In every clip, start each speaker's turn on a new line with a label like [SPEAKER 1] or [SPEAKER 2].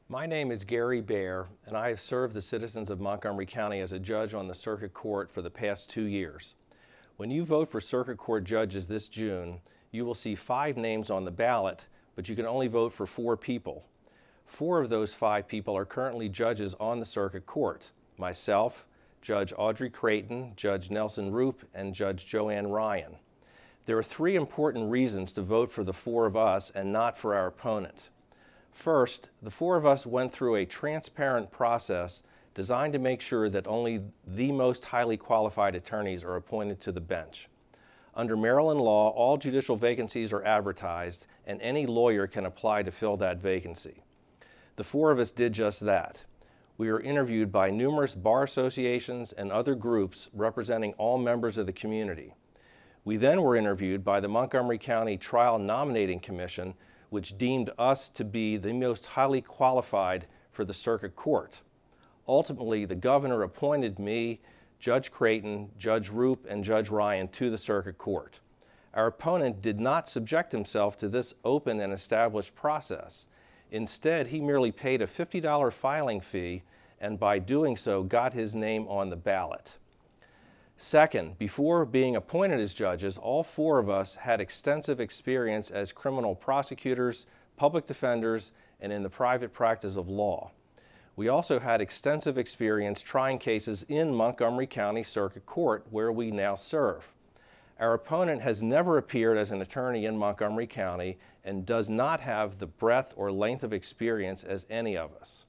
[SPEAKER 1] My name is Gary Bair, and I have served the citizens of Montgomery County as a judge on the Circuit Court for the past 2 years. When you vote for Circuit Court judges this June, you will see 5 names on the ballot, but you can only vote for 4 people. 4 of those 5 people are currently judges on the Circuit Court: myself, Judge Audrey Creighton, Judge Nelson Roop, and Judge Joanne Ryan. There are 3 important reasons to vote for the 4 of us and not for our opponent. First, the 4 of us went through a transparent process designed to make sure that only the most highly qualified attorneys are appointed to the bench. Under Maryland law, all judicial vacancies are advertised, and any lawyer can apply to fill that vacancy. The 4 of us did just that. We were interviewed by numerous bar associations and other groups representing all members of the community. We then were interviewed by the Montgomery County Trial Nominating Commission, which deemed us to be the most highly qualified for the Circuit Court. Ultimately, the governor appointed me, Judge Creighton, Judge Roop, and Judge Ryan to the Circuit Court. Our opponent did not subject himself to this open and established process. Instead, he merely paid a $50 filing fee, and by doing so, got his name on the ballot. Second, before being appointed as judges, all 4 of us had extensive experience as criminal prosecutors, public defenders, and in the private practice of law. We also had extensive experience trying cases in Montgomery County Circuit Court, where we now serve. Our opponent has never appeared as an attorney in Montgomery County and does not have the breadth or length of experience as any of us.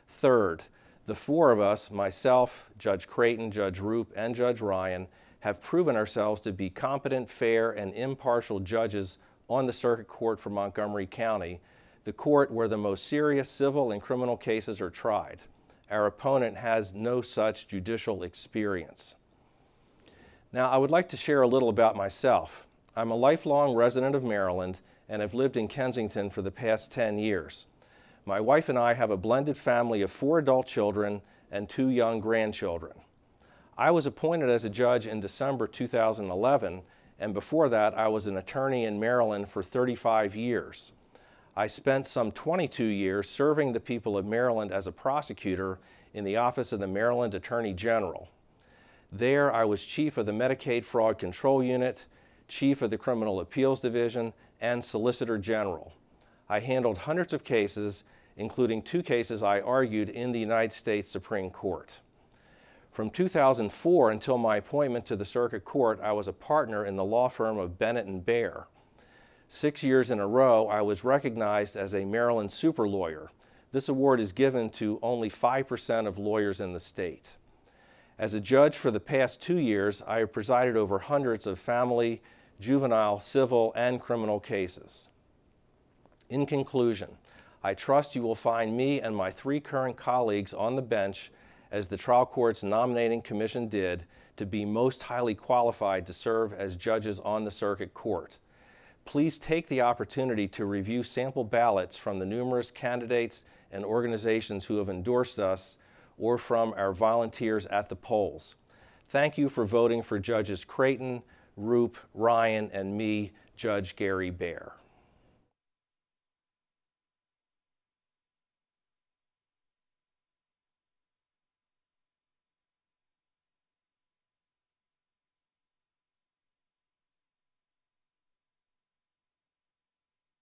[SPEAKER 1] Third, the 4 of us, myself, Judge Creighton, Judge Roop, and Judge Ryan, have proven ourselves to be competent, fair, and impartial judges on the Circuit Court for Montgomery County, the court where the most serious civil and criminal cases are tried. Our opponent has no such judicial experience. Now, I would like to share a little about myself. I'm a lifelong resident of Maryland and have lived in Kensington for the past 10 years. My wife and I have a blended family of 4 adult children and 2 young grandchildren. I was appointed as a judge in December 2011, and before that I was an attorney in Maryland for 35 years. I spent some 22 years serving the people of Maryland as a prosecutor in the Office of the Maryland Attorney General. There I was chief of the Medicaid Fraud Control Unit, chief of the Criminal Appeals Division, and Solicitor General. I handled hundreds of cases, including 2 cases I argued in the United States Supreme Court. From 2004 until my appointment to the Circuit Court, I was a partner in the law firm of Bennett and Bair. 6 years in a row, I was recognized as a Maryland super lawyer. This award is given to only 5% of lawyers in the state. As a judge for the past 2 years, I have presided over hundreds of family, juvenile, civil, and criminal cases. In conclusion, I trust you will find me and my 3 current colleagues on the bench, as the trial court's nominating commission did, to be most highly qualified to serve as judges on the Circuit Court. Please take the opportunity to review sample ballots from the numerous candidates and organizations who have endorsed us, or from our volunteers at the polls. Thank you for voting for Judges Creighton, Roop, Ryan, and me, Judge Gary Bair.